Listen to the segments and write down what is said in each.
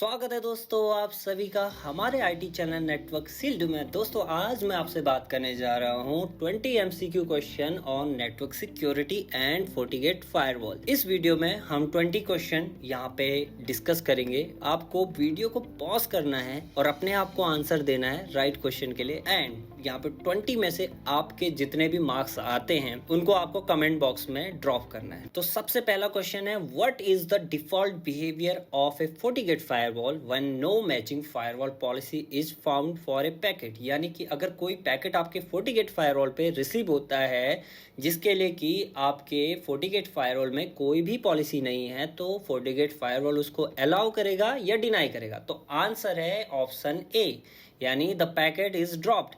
स्वागत है दोस्तों आप सभी का हमारे आईटी चैनल नेटवर्क सील्ड में। दोस्तों आज मैं आपसे बात करने जा रहा हूं 20 MCQ question on network security and FortiGate firewall. इस वीडियो में हम 20 क्वेश्चन यहां पे डिस्कस करेंगे। आपको वीडियो को पॉज करना है और अपने आप को आंसर देना है राइट क्वेश्चन के लिए। एंड यहाँ पे 20 में से आपके जितने भी मार्क्स आते हैं उनको आपको कमेंट बॉक्स में ड्रॉप करना है। तो सबसे पहला क्वेश्चन है, what is the default behaviour of A FortiGate firewall when no matching firewall policy is found for a packet। यानी कि अगर कोई पैकेट आपके FortiGate firewall पे रिसीव होता है जिसके लिए कि आपके FortiGate firewall में कोई भी पॉलिसी नहीं है, तो FortiGate firewall उसको अलाउ करेगा या डिनाई करेगा। तो आंसर है ऑप्शन ए, यानी the packet is dropped.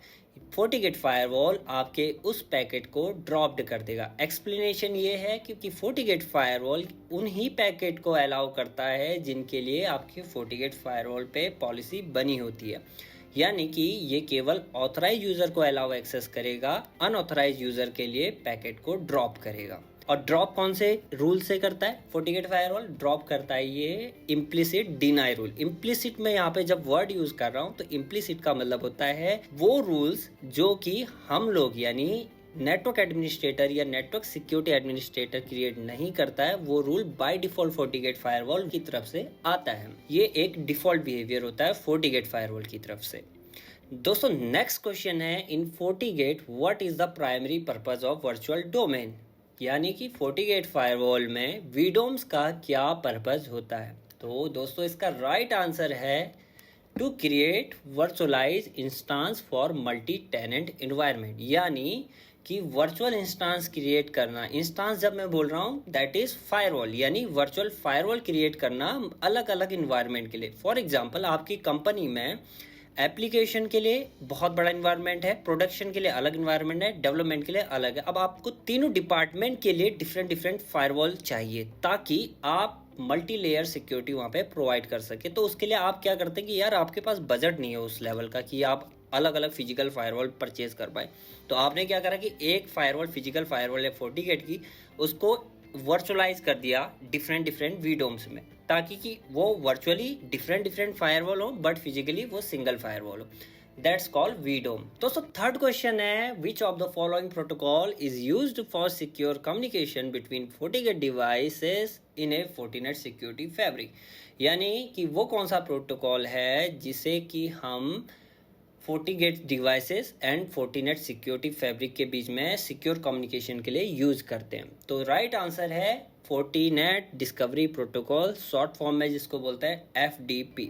FortiGate firewall आपके उस पैकेट को ड्रॉप्ड कर देगा। एक्सप्लेनेशन ये है क्योंकि FortiGate फायरवॉल उन्हीं पैकेट को अलाउ करता है जिनके लिए आपके FortiGate फायरवॉल पे पॉलिसी बनी होती है, यानी कि ये केवल ऑथराइज यूजर को अलाउ एक्सेस करेगा, अनऑथराइज यूजर के लिए पैकेट को ड्रॉप करेगा। और ड्रॉप कौन से रूल से करता है FortiGate फायरवॉल? ड्रॉप करता है ये इम्प्लिसिट डिनाई रूल। इम्प्लिसिट में यहाँ पे जब वर्ड यूज कर रहा हूँ तो इम्प्लिसिट का मतलब होता है वो रूल्स जो कि हम लोग यानी नेटवर्क एडमिनिस्ट्रेटर या नेटवर्क सिक्योरिटी एडमिनिस्ट्रेटर क्रिएट नहीं करता है, वो rule by default FortiGate firewall की तरफ से आता है। ये एक डिफॉल्ट बिहेवियर होता है FortiGate फायरवॉल की तरफ से। दोस्तों नेक्स्ट क्वेश्चन है, इन FortiGate what is the primary purpose of virtual domain? यानी कि FortiGate फायरवॉल में वीडोम्स का क्या पर्पज होता है? तो दोस्तों इसका राइट आंसर है to create virtualize instance for multi tenant environment. यानी कि वर्चुअल इंस्टांस क्रिएट करना। इंस्टांस जब मैं बोल रहा हूँ दैट इज फायरवॉल, यानी वर्चुअल फायरवॉल क्रिएट करना अलग अलग इन्वायरमेंट के लिए। फॉर एग्जाम्पल आपकी कंपनी में एप्लीकेशन के लिए बहुत बड़ा इन्वायरमेंट है, प्रोडक्शन के लिए अलग इन्वायरमेंट है, डेवलपमेंट के लिए अलग है। अब आपको तीनों डिपार्टमेंट के लिए डिफरेंट डिफरेंट फायरवॉल चाहिए ताकि आप मल्टी लेयर सिक्योरिटी वहाँ पे प्रोवाइड कर सके। तो उसके लिए आप क्या करते हैं कि यार आपके पास बजट नहीं है उस लेवल का कि आप अलग अलग फिजिकल फायरवॉल परचेज कर पाए। तो आपने क्या करा कि एक फायरवॉल फिजिकल फायरवॉल है FortiGate की, उसको वर्चुअलाइज कर दिया डिफरेंट डिफरेंट वीडोम्स में, ताकि कि वो वर्चुअली डिफरेंट डिफरेंट फायरवॉल हो बट फिजिकली वो सिंगल फायरवॉल हो। That's called VDOM. दोस्तों थर्ड क्वेश्चन है, which of the following protocol is used for secure communication between FortiGate devices in a Fortinet security fabric? यानी कि वो कौन सा प्रोटोकॉल है जिसे कि हम FortiGate devices and Fortinet security fabric के बीच में सिक्योर कम्युनिकेशन के लिए यूज करते हैं? तो राइट आंसर है Fortinet discovery protocol, short form में जिसको बोलते हैं FDP।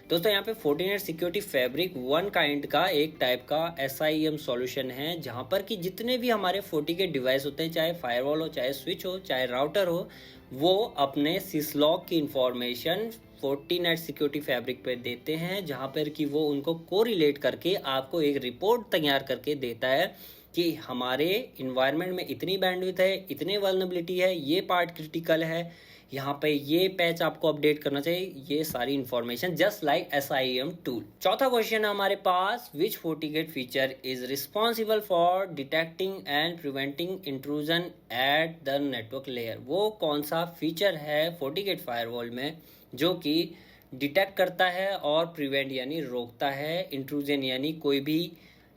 दोस्तों यहाँ पे Fortinet security fabric one kind का एक टाइप का SIEM सॉल्यूशन है जहाँ पर कि जितने भी हमारे FortiGate डिवाइस होते हैं, चाहे फायरवॉल हो, चाहे स्विच हो, चाहे राउटर हो, वो अपने सिसलॉग की इंफॉर्मेशन Fortinet सिक्योरिटी फैब्रिक पे देते हैं, जहाँ पर कि वो उनको कोरिलेट करके आपको एक रिपोर्ट तैयार करके देता है कि हमारे इन्वायरमेंट में इतनी बैंडविड्थ है, इतने वल्नरेबिलिटी है, ये पार्ट क्रिटिकल है, यहाँ पे ये पैच आपको अपडेट करना चाहिए, ये सारी information just like SIEM tool. चौथा क्वेश्चन है हमारे पास, विच FortiGate feature is responsible for detecting and preventing intrusion at the network layer? वो कौन सा फीचर है FortiGate फायरवॉल में जो कि डिटेक्ट करता है और प्रिवेंट यानी रोकता है इंट्रूजन यानी कोई भी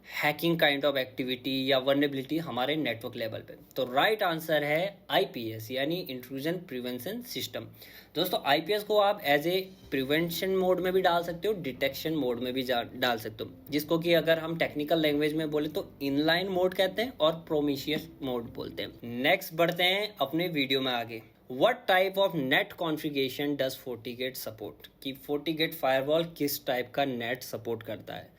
हैकिंग काइंड ऑफ एक्टिविटी या वल्नरेबिलिटी हमारे नेटवर्क लेवल पे? तो राइट आंसर है IPS यानी इंट्रूजन प्रिवेंशन सिस्टम। दोस्तों IPS को आप एज ए प्रिवेंशन मोड में भी डाल सकते हो, डिटेक्शन मोड में भी डाल सकते हो, जिसको कि अगर हम टेक्निकल लैंग्वेज में बोले तो इनलाइन मोड कहते हैं और प्रोमिशियस मोड बोलते हैं। नेक्स्ट बढ़ते हैं अपने वीडियो में आगे। What type of net configuration does FortiGate support? कि FortiGate फायरवॉल किस टाइप का नेट सपोर्ट करता है?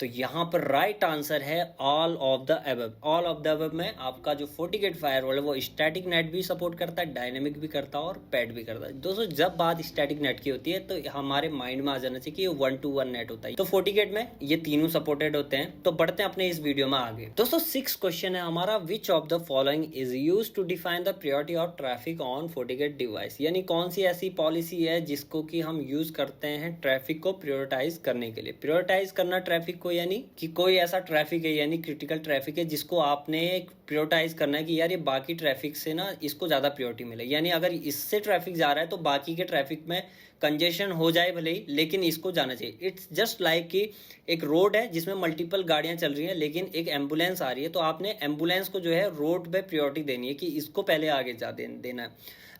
तो यहाँ पर राइट आंसर है all of the above. All of the above में आपका जो FortiGate फायरवॉल है वो स्टैटिक नेट भी सपोर्ट करता है, डायनेमिक भी करता है और पैड भी करता है। दोस्तों जब बात स्टैटिक नेट की होती है तो हमारे माइंड में आ जाना चाहिए कि ये 1-to-1 नेट होता है। तो FortiGate में ये तीनों सपोर्टेड होते हैं। तो बढ़ते हैं अपने इस वीडियो में आगे। दोस्तों 6 क्वेश्चन है हमारा, which of the following is use to define the priority of traffic on FortiGate device? यानी कौन सी ऐसी पॉलिसी है जिसको कि हम यूज करते हैं ट्रैफिक को प्रायोरिटाइज करने के लिए? प्रायोरिटाइज करना ट्रैफिक को आपको, यानी कि कोई ऐसा ट्रैफिक है यानी क्रिटिकल ट्रैफिक है जिसको आपने प्रायोरिटाइज करना है कि यार ये बाकी ट्रैफिक से ना इसको ज़्यादा प्रायोरिटी मिले, यानी अगर इससे ट्रैफिक जा रहा है तो बाकी के ट्रैफिक में कंजेशन हो जाए भले ही, लेकिन इसको जाना चाहिए। इट्स जस्ट लाइक कि एक रोड है जिसमें मल्टीपल गाड़ियां चल रही हैं लेकिन एक एम्बुलेंस आ रही है, तो आपने एम्बुलेंस को जो है रोड पे प्रायोरिटी देनी है कि इसको पहले आगे जा देना है,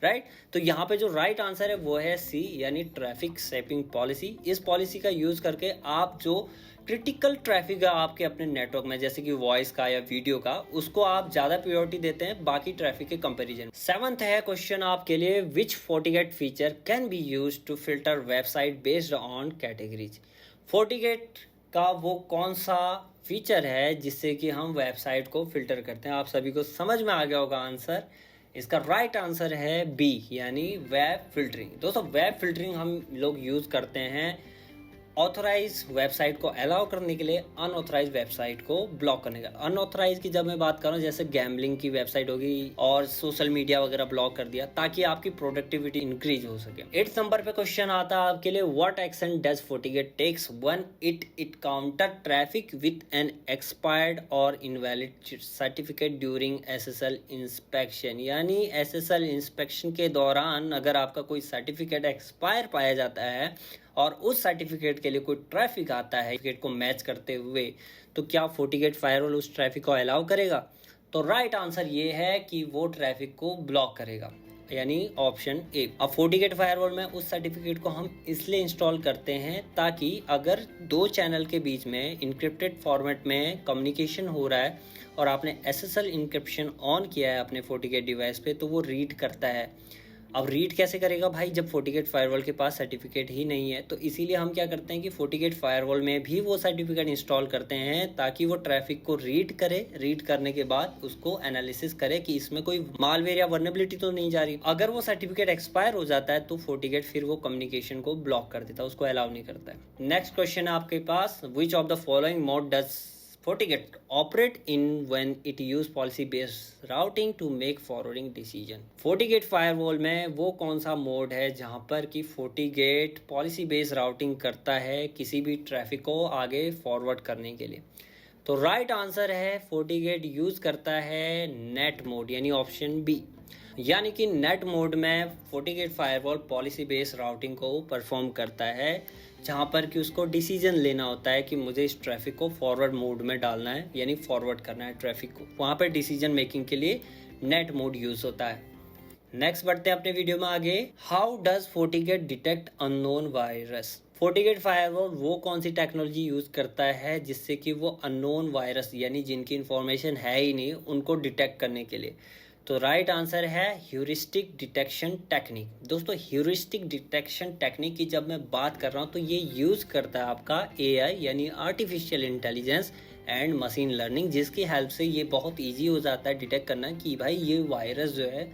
राइट। तो यहाँ पे जो राइट आंसर है वो है सी, यानी ट्रैफिक शेपिंग पॉलिसी। इस पॉलिसी का यूज करके आप जो क्रिटिकल ट्रैफिक है आपके अपने नेटवर्क में, जैसे कि वॉइस का या वीडियो का, उसको आप ज्यादा प्रायोरिटी देते हैं बाकी ट्रैफिक के कंपैरिजन। 7th है क्वेश्चन आपके लिए, which FortiGate feature can be use to filter website based on categories. FortiGate का वो कौन सा फीचर है जिससे कि हम वेबसाइट को फिल्टर करते हैं। आप सभी को समझ में आ गया होगा आंसर। इसका राइट आंसर है बी, यानी वेब फिल्टरिंग। दोस्तों वेब फिल्टरिंग हम लोग यूज करते हैं ऑथोराइज वेबसाइट को अलाउ करने के लिए, अनऑथराइज वेबसाइट को ब्लॉक करने का। अनऑथराइज की जब मैं बात कर रहा हूँ, जैसे गैम्बलिंग की वेबसाइट होगी और सोशल मीडिया वगैरह ब्लॉक कर दिया ताकि आपकी प्रोडक्टिविटी इंक्रीज हो सके। 8th नंबर पे क्वेश्चन आता है आपके लिए, what action does FortiGate takes when it counter traffic with an expired और invalid certificate during SSL inspection. यानी SSL इंस्पेक्शन के दौरान अगर आपका कोई सर्टिफिकेट एक्सपायर पाया जाता है और उस सर्टिफिकेट के लिए कोई ट्रैफिक आता है सर्टिफिकेट को मैच करते हुए, तो क्या FortiGate फायरवॉल उस ट्रैफिक को अलाउ करेगा? तो राइट आंसर ये है कि वो ट्रैफिक को ब्लॉक करेगा, यानी ऑप्शन ए। अब FortiGate फायरवॉल में उस सर्टिफिकेट को हम इसलिए इंस्टॉल करते हैं ताकि अगर दो चैनल के बीच में इंक्रिप्टेड फॉर्मेट में कम्युनिकेशन हो रहा है और आपने SSL इंक्रिप्शन ऑन किया है अपने FortiGate डिवाइस पे, तो वो रीड करता है। अब रीड कैसे करेगा भाई, जब FortiGate फायरवॉल के पास सर्टिफिकेट ही नहीं है। तो इसीलिए हम क्या करते हैं कि FortiGate फायरवॉल में भी वो सर्टिफिकेट इंस्टॉल करते हैं ताकि वो ट्रैफिक को रीड करे, रीड करने के बाद उसको एनालिसिस करे कि इसमें कोई मालवेयर या वर्नेबिलिटी तो नहीं जा रही। अगर वो सर्टिफिकेट एक्सपायर हो जाता है तो FortiGate फिर वो कम्युनिकेशन को ब्लॉक कर देता है, उसको अलाउ नहीं करता है। नेक्स्ट क्वेश्चन है आपके पास, which of the following mode does FortiGate operate in when it use policy based routing to make forwarding decision। FortiGate firewall में वो कौन सा मोड है जहां पर कि FortiGate पॉलिसी बेस्ड राउटिंग करता है किसी भी ट्रैफिक को आगे फॉरवर्ड करने के लिए? तो राइट आंसर है FortiGate यूज करता है नेट मोड, यानी ऑप्शन बी। यानी कि नेट मोड में FortiGate firewall policy based routing को परफॉर्म करता है, जहां पर कि उसको डिसीजन लेना होता है कि मुझे इस ट्रैफिक को फॉरवर्ड मोड में डालना है, यानी फॉरवर्ड करना है ट्रैफिक को। वहां पर डिसीजन मेकिंग के लिए नेट मोड यूज होता है। नेक्स्ट बढ़ते हैं अपने वीडियो में आगे, how does FortiGate detect unknown virus. FortiGate firewall वो कौन सी टेक्नोलॉजी यूज करता है जिससे कि वो अननोन वायरस, यानी जिनकी इंफॉर्मेशन है ही नहीं, उनको डिटेक्ट करने के लिए? तो राइट आंसर है ह्यूरिस्टिक डिटेक्शन टेक्निक। दोस्तों ह्यूरिस्टिक डिटेक्शन टेक्निक की जब मैं बात कर रहा हूँ तो ये यूज करता है आपका AI, यानी artificial intelligence and machine learning, जिसकी हेल्प से ये बहुत इजी हो जाता है डिटेक्ट करना कि भाई ये वायरस जो है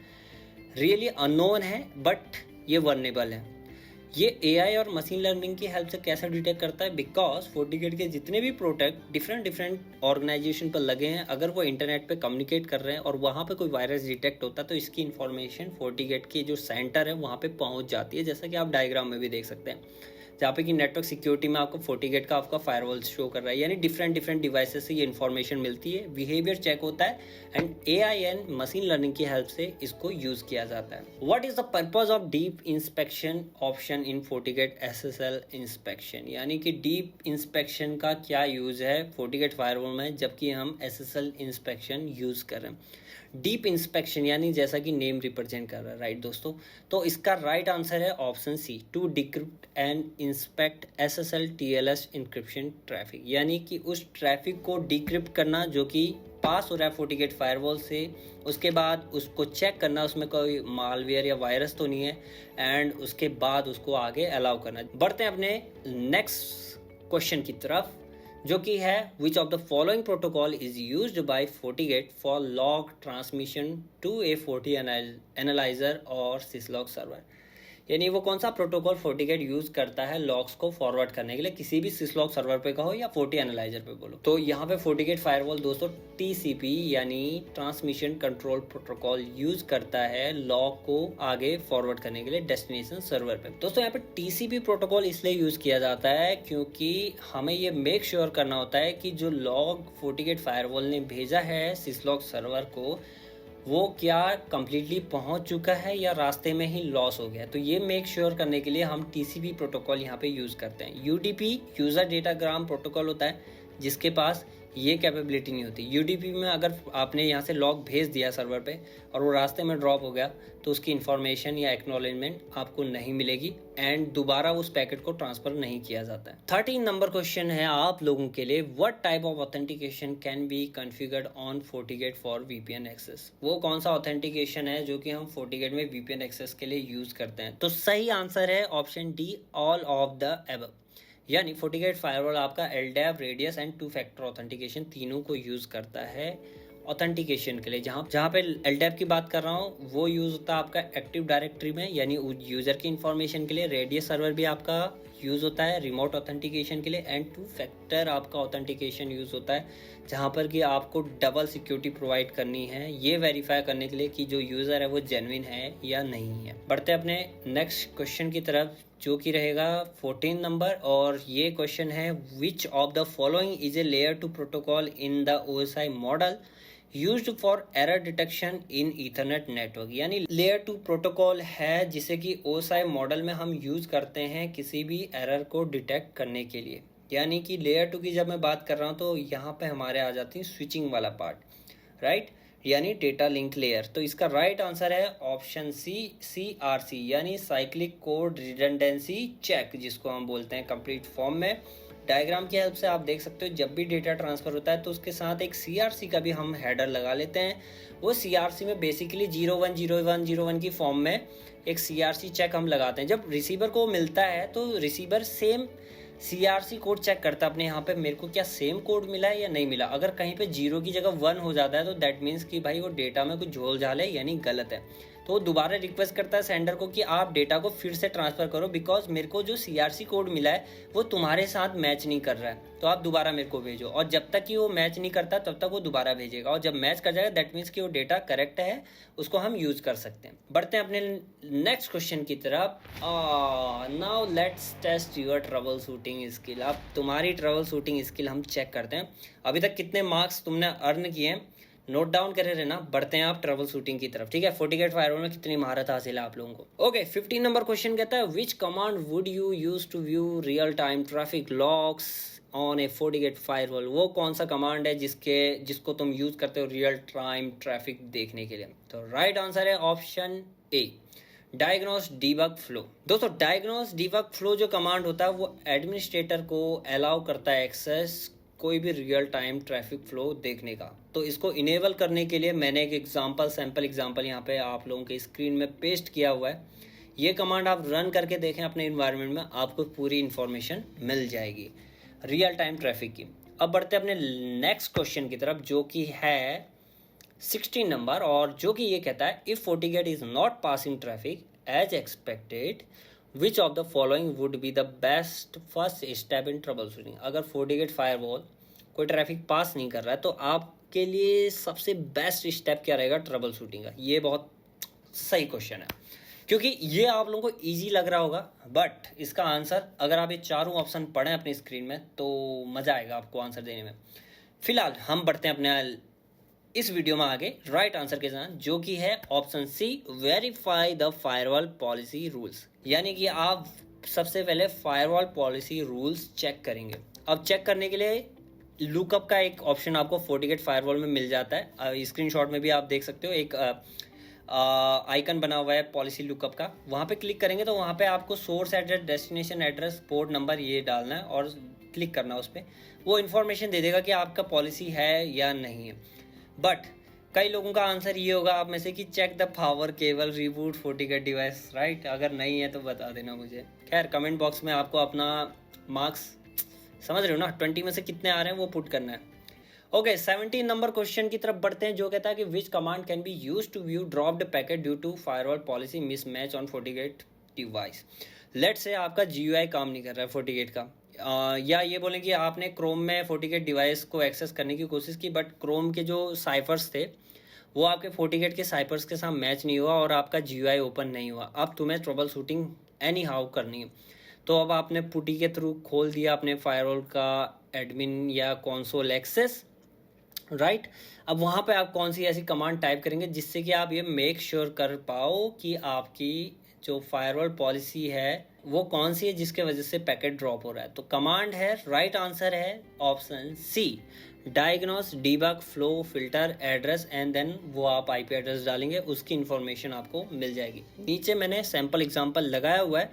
रियली अननोन है बट ये वर्नेबल है। ये AI और मशीन लर्निंग की हेल्प से कैसे डिटेक्ट करता है, बिकॉज FortiGate के जितने भी प्रोडक्ट डिफरेंट ऑर्गेनाइजेशन पर लगे हैं, अगर वो इंटरनेट पे कम्युनिकेट कर रहे हैं और वहाँ पे कोई वायरस डिटेक्ट होता है तो इसकी इन्फॉर्मेशन FortiGate के जो सेंटर है वहाँ पे पहुँच जाती है, जैसा कि आप डायग्राम में भी देख सकते हैं, जहाँ पे कि नेटवर्क सिक्योरिटी में आपको FortiGate का आपका फायरवॉल शो कर रहा है, यानी डिफरेंट डिवाइसेस से ये इन्फॉर्मेशन मिलती है, बिहेवियर चेक होता है and AI and machine learning की हेल्प से इसको यूज किया जाता है। What is the purpose of deep inspection option in FortiGate SSL inspection, यानी कि डीप इंस्पेक्शन का क्या यूज है FortiGate फायरवॉल में जबकि हम SSL इंस्पेक्शन यूज कर रहे हैं। डीप इंस्पेक्शन यानी जैसा कि नेम रिप्रेजेंट कर रहा है, राइट दोस्तों। तो इसका राइट आंसर है option C, to decrypt and inspect SSL TLS encryption traffic, यानी कि उस ट्रैफिक को डिक्रिप्ट करना जो कि पास हो रहा है FortiGate फायरवॉल से, उसके बाद उसको चेक करना उसमें कोई मालवेयर या वायरस तो नहीं है, एंड उसके बाद उसको आगे अलाउ करना। बढ़ते हैं अपने नेक्स्ट क्वेश्चन की तरफ, जो कि है which of the following protocol is used by FortiGate for log transmission to a Forti analyzer और syslog सर्वर। यानी वो कौन सा प्रोटोकॉल FortiGate यूज करता है लॉग्स को फॉरवर्ड करने के लिए, किसी भी सिसलॉग सर्वर पे कहो या फोर्टी एनालाइजर पे बोलो। तो यहाँ पे FortiGate फायरवॉल दोस्तों TCP यानी ट्रांसमिशन कंट्रोल प्रोटोकॉल यूज करता है लॉग को आगे फॉरवर्ड करने के लिए डेस्टिनेशन सर्वर पे। दोस्तों यहाँ पे TCP प्रोटोकॉल इसलिए यूज किया जाता है क्योंकि हमें ये मेक श्योर करना होता है कि जो लॉग FortiGate फायरवॉल ने भेजा है सिसलॉग सर्वर को वो क्या कंप्लीटली पहुंच चुका है या रास्ते में ही लॉस हो गया। तो ये मेक श्योर करने के लिए हम TCP प्रोटोकॉल यहाँ पे यूज़ करते हैं। UDP यूज़र डेटाग्राम प्रोटोकॉल होता है जिसके पास ये कैपेबिलिटी नहीं होती। UDP में अगर आपने यहाँ से लॉग भेज दिया सर्वर पे और वो रास्ते में ड्रॉप हो गया तो उसकी इन्फॉर्मेशन या एक्नॉलेजमेंट आपको नहीं मिलेगी एंड दोबारा उस पैकेट को ट्रांसफर नहीं किया जाता है। 13 नंबर क्वेश्चन है आप लोगों के लिए, what type of authentication can be configured on FortiGate for VPN access. वो कौन सा ऑथेंटिकेशन है जो कि हम FortiGate में VPN एक्सेस के लिए यूज करते हैं। तो सही आंसर है option D, all of the above. यानी FortiGate फायरवॉल आपका LDAP, radius and 2 factor authentication तीनों को यूज़ करता है ऑथेंटिकेशन के लिए। जहाँ पे LDAP की बात कर रहा हूँ वो यूज़ होता है आपका एक्टिव डायरेक्टरी में यानी यूज़र की इन्फॉर्मेशन के लिए। रेडियस सर्वर भी आपका यूज़ होता है रिमोट ऑथेंटिकेशन के लिए एंड 2 फैक्टर आपका ऑथेंटिकेशन यूज़ होता है जहाँ पर कि आपको डबल सिक्योरिटी प्रोवाइड करनी है ये वेरीफाई करने के लिए कि जो यूज़र है वो जेन्युइन है या नहीं है। बढ़ते अपने नेक्स्ट क्वेश्चन की तरफ जो कि रहेगा 14 नंबर, और ये क्वेश्चन है which of the following is a layer 2 protocol in the OSI model used for error detection in Ethernet network. यानी लेयर 2 प्रोटोकॉल है जिसे कि OSI मॉडल में हम यूज करते हैं किसी भी एरर को डिटेक्ट करने के लिए। यानी कि लेयर 2 की जब मैं बात कर रहा हूँ तो यहाँ पे हमारे आ जाती है स्विचिंग वाला पार्ट, राइट, यानी डेटा लिंक लेयर। तो इसका राइट आंसर है ऑप्शन सी, CRC यानी साइक्लिक कोड रिडंडेंसी चेक, जिसको हम बोलते हैं कंप्लीट फॉर्म में। डायग्राम की हेल्प से आप देख सकते हो जब भी डेटा ट्रांसफर होता है तो उसके साथ एक CRC का भी हम हेडर लगा लेते हैं। वो CRC में बेसिकली 010101 की फॉर्म में एक CRC चेक हम लगाते हैं। जब रिसीवर को मिलता है तो receiver same CRC code check करता है अपने यहाँ पे मेरे को क्या सेम कोड मिला है या नहीं मिला। अगर कहीं पे 0 की जगह 1 हो जाता है तो दैट मीन्स कि भाई वो डेटा में कुछ झोल झाल है यानी गलत है। तो वो दोबारा रिक्वेस्ट करता है सेंडर को कि आप डेटा को फिर से ट्रांसफर करो बिकॉज मेरे को जो CRC कोड मिला है वो तुम्हारे साथ मैच नहीं कर रहा है, तो आप दोबारा मेरे को भेजो। और जब तक कि वो मैच नहीं करता तब तक वो दोबारा भेजेगा और जब मैच कर जाएगा दैट मीन्स कि वो डेटा करेक्ट है, उसको हम यूज कर सकते हैं। बढ़ते हैं अपने नेक्स्ट क्वेश्चन की तरफ। Now let's test your troubleshooting skill. अब तुम्हारी ट्रबल शूटिंग स्किल हम चेक करते हैं। अभी तक कितने मार्क्स तुमने अर्न किए हैं नोट डाउन करे रहना। बढ़ते हैं आप ट्रबल शूटिंग की तरफ, ठीक है। FortiGate फायरवॉल में कितनी महारत हासिल है आप लोगों को। ओके 15 नंबर क्वेश्चन कहता है which command would you use to view real time traffic logs on a FortiGate firewall. वो कौन सा कमांड है जिसको तुम यूज करते हो रियल टाइम ट्रैफिक देखने के लिए। तो राइट आंसर है option A, diagnose debug flow. दोस्तों डायग्नोस डीबग फ्लो जो कमांड होता है वो एडमिनिस्ट्रेटर को अलाउ करता है एक्सेस कोई भी रियल टाइम ट्रैफिक फ्लो देखने का। तो इसको इनेबल करने के लिए मैंने एक सैम्पल एग्जांपल यहाँ पे आप लोगों के स्क्रीन में पेस्ट किया हुआ है। ये कमांड आप रन करके देखें अपने इन्वायरमेंट में, आपको पूरी इन्फॉर्मेशन मिल जाएगी रियल टाइम ट्रैफिक की। अब बढ़ते अपने नेक्स्ट क्वेश्चन की तरफ जो कि है 16 नंबर, और जो कि ये कहता है if FortiGate is not passing traffic as expected which of the following would be the best first step in troubleshooting. अगर FortiGate फायरवॉल कोई ट्रैफिक पास नहीं कर रहा है तो आपके लिए सबसे बेस्ट स्टेप क्या रहेगा ट्रबल शूटिंग का। ये बहुत सही क्वेश्चन है क्योंकि ये आप लोगों को इजी लग रहा होगा, बट इसका आंसर अगर आप ये चारों ऑप्शन पढ़ें अपनी स्क्रीन में तो मज़ा आएगा आपको आंसर देने में। फिलहाल हम बढ़ते हैं अपने इस वीडियो में आगे राइट आंसर के साथ जो कि है option C, verify the firewall policy rules. यानी कि आप सबसे पहले फायरवॉल पॉलिसी रूल्स चेक करेंगे। अब चेक करने के लिए लुकअप का एक ऑप्शन आपको FortiGate फायरवॉल में मिल जाता है। स्क्रीनशॉट में भी आप देख सकते हो एक आइकन बना हुआ है पॉलिसी लुकअप का। वहाँ पे क्लिक करेंगे तो वहाँ पे आपको source address, destination address, port number ये डालना है और क्लिक करना है उस पर। वो इन्फॉर्मेशन दे देगा कि आपका पॉलिसी है या नहीं है। बट कई लोगों का आंसर ये होगा आप में से कि check the power cable reboot FortiGate device, right. अगर नहीं है तो बता देना मुझे। खैर कमेंट बॉक्स में आपको अपना मार्क्स समझ रहे हो ना 20 में से कितने आ रहे हैं वो पुट करना है। ओके 17 नंबर क्वेश्चन की तरफ बढ़ते हैं जो कहता है कि which command can be use to view dropped packet due to firewall policy mismatch on FortiGate device. Let's say आपका GUI काम नहीं कर रहा है FortiGate का, या ये बोलें कि आपने क्रोम में FortiGate डिवाइस को एक्सेस करने की कोशिश की, बट क्रोम के जो साइफर्स थे वो आपके FortiGate के साइफर्स के साथ मैच नहीं हुआ और आपका GUI ओपन नहीं हुआ। अब तुम्हें ट्रबल शूटिंग एनी हाउ करनी है, तो अब आपने पुटी के थ्रू खोल दिया अपने फायरवॉल का एडमिन या कंसोल एक्सेस, राइट। अब वहाँ पे आप कौन सी ऐसी कमांड टाइप करेंगे जिससे कि आप ये मेक श्योर कर पाओ कि आपकी जो फायरवॉल पॉलिसी है वो कौन सी है जिसके वजह से पैकेट ड्रॉप हो रहा है। तो कमांड है, राइट आंसर है option C, diagnose debug flow filter address, and then वो आप IP एड्रेस डालेंगे, उसकी इन्फॉर्मेशन आपको मिल जाएगी। नीचे मैंने सैम्पल एग्जांपल लगाया हुआ है,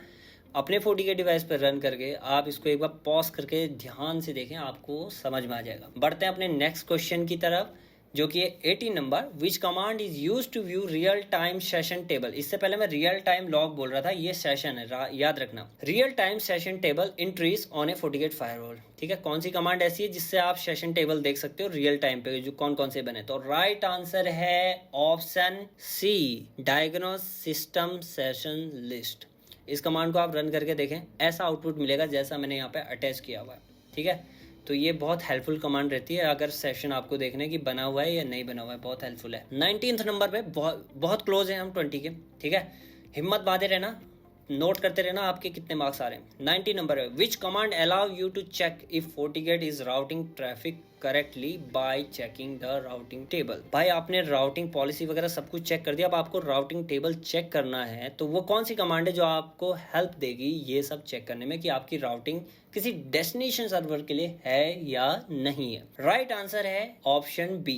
अपने FortiGate डिवाइस पर रन करके आप इसको एक बार पॉज करके ध्यान से देखें, आपको समझ में आ जाएगा। बढ़ते हैं अपने नेक्स्ट क्वेश्चन की तरफ, जो कि है 18 number. Which command is use to view real time session table. इससे पहले मैं रियल टाइम लॉग बोल रहा था, ये सेशन है, याद रखना। Real time session table entries on a FortiGate firewall, ठीक है। कौन सी कमांड ऐसी है जिससे आप सेशन टेबल देख सकते हो रियल टाइम पे, जो कौन कौन से बने। तो राइट आंसर है option C, diagnose system session list. इस कमांड को आप रन करके देखें, ऐसा आउटपुट मिलेगा जैसा मैंने यहाँ पे अटैच किया हुआ है, ठीक है। तो ये बहुत हेल्पफुल कमांड रहती है अगर सेशन आपको देखने की बना हुआ है या नहीं बना हुआ है, बहुत हेल्पफुल है। 19th नंबर पे बहुत क्लोज है हम 20 के, ठीक है। हिम्मत बांधे रहना, नोट करते रहना आपके कितने मार्क्स आ रहे हैं। 90 नंबर है, which command allow you to check if FortiGate is routing traffic correctly by checking the routing table. भाई आपने राउटिंग पॉलिसी वगैरह सब कुछ चेक कर दिया, अब आपको राउटिंग टेबल चेक करना है, तो वो कौन सी कमांड है जो आपको हेल्प देगी ये सब चेक करने में कि आपकी राउटिंग किसी डेस्टिनेशन सर्वर के लिए है या नहीं है। राइट आंसर है option B,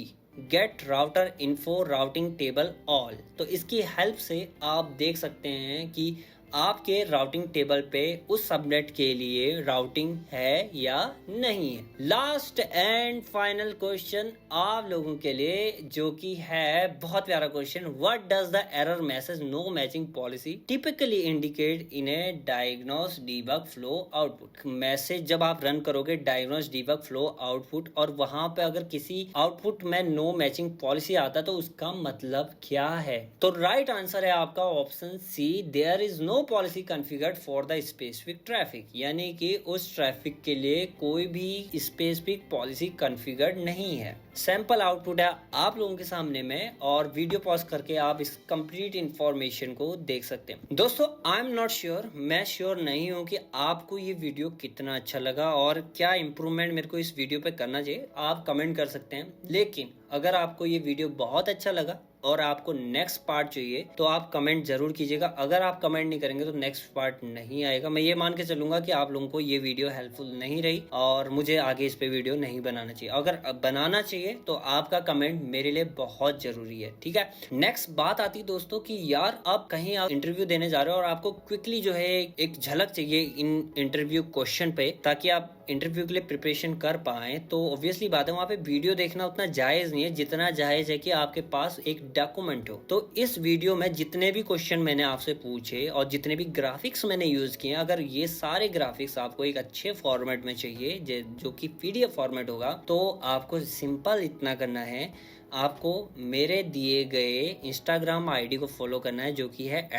get router info routing table all. तो इसकी हेल्प से आप देख सकते हैं कि आपके राउटिंग टेबल पे उस सबनेट के लिए राउटिंग है या नहीं है। लास्ट एंड फाइनल क्वेश्चन आप लोगों के लिए, जो कि है बहुत प्यारा question. What does the error message no matching policy typically indicate in a diagnose debug flow output. Message जब आप रन करोगे डायग्नोस डीबग फ्लो आउटपुट, और वहां पे अगर किसी आउटपुट में नो मैचिंग पॉलिसी आता तो उसका मतलब क्या है। तो राइट आंसर है आपका option C, there is no policy configured for the specific traffic. यानी कि उस ट्रैफिक के लिए कोई भी स्पेसिफिक पॉलिसी कॉन्फ़िगर्ड नहीं है। सैंपल आउटपुट है आप लोगों के सामने में, और वीडियो पॉज करके आप इस कंप्लीट इंफॉर्मेशन को देख सकते हैं। दोस्तों आई एम नॉट श्योर, मैं श्योर नहीं हूं कि आपको ये वीडियो कितना अच्छा लगा और क्या इंप्रूवमेंट मेरे को इस वीडियो पे करना चाहिए। आप कमेंट कर सकते हैं, लेकिन अगर आपको ये वीडियो बहुत अच्छा लगा और आपको नेक्स्ट पार्ट चाहिए तो आप कमेंट जरूर कीजिएगा। अगर आप कमेंट नहीं करेंगे तो नेक्स्ट पार्ट नहीं आएगा। मैं ये मान के चलूंगा कि आप लोगों को ये वीडियो हेल्पफुल नहीं रही और मुझे आगे इस पे वीडियो नहीं बनाना चाहिए। अगर बनाना चाहिए तो आपका कमेंट मेरे लिए बहुत जरूरी है, ठीक है। नेक्स्ट बात आती है दोस्तों कि यार आप कहीं आप इंटरव्यू देने जा रहे हो और आपको क्विकली जो है एक झलक चाहिए इन इंटरव्यू क्वेश्चन पे, ताकि आप इंटरव्यू के लिए प्रिपरेशन कर पाए। तो ऑब्वियसली बात है वहाँ पे वीडियो देखना उतना जायज नहीं है जितना जायज है कि आपके पास एक डॉक्यूमेंट हो। तो इस वीडियो में जितने भी क्वेश्चन मैंने आपसे पूछे और जितने भी ग्राफिक्स मैंने यूज किए, अगर ये सारे ग्राफिक्स आपको एक अच्छे फॉर्मेट में चाहिए जो कि PDF फॉर्मेट होगा, तो आपको सिंपल इतना करना है, आपको मेरे दिए गए इंस्टाग्राम आईडी को फॉलो करना है, जो कि है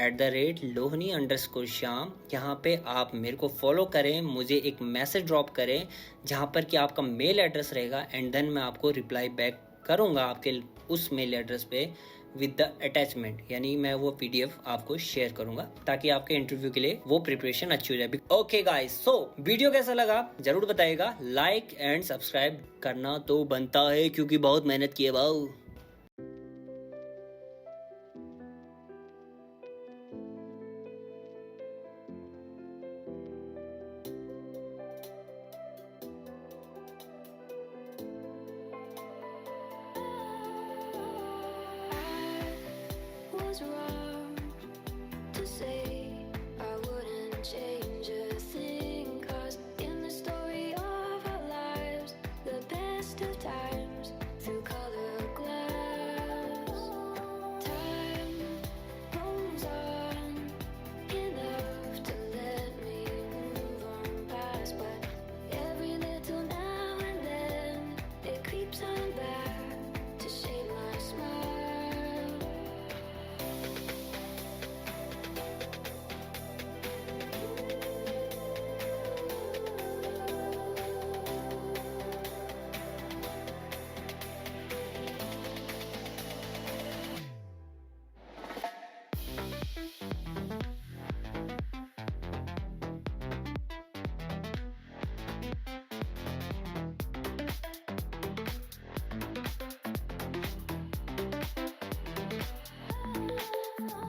@lohni_shyam। यहाँ पे आप मेरे को फॉलो करें, मुझे एक मैसेज ड्रॉप करें जहाँ पर कि आपका मेल एड्रेस रहेगा, एंड देन मैं आपको रिप्लाई बैक करूँगा आपके उस मेल एड्रेस पे विद द अटैचमेंट। यानी मैं वो PDF आपको शेयर करूंगा ताकि आपके इंटरव्यू के लिए वो प्रिपरेशन अच्छी हो जाए। ओके गाइस, सो वीडियो कैसा लगा जरूर बताइएगा। लाइक एंड सब्सक्राइब करना तो बनता है क्योंकि बहुत मेहनत की है भाऊ। Was wrong to say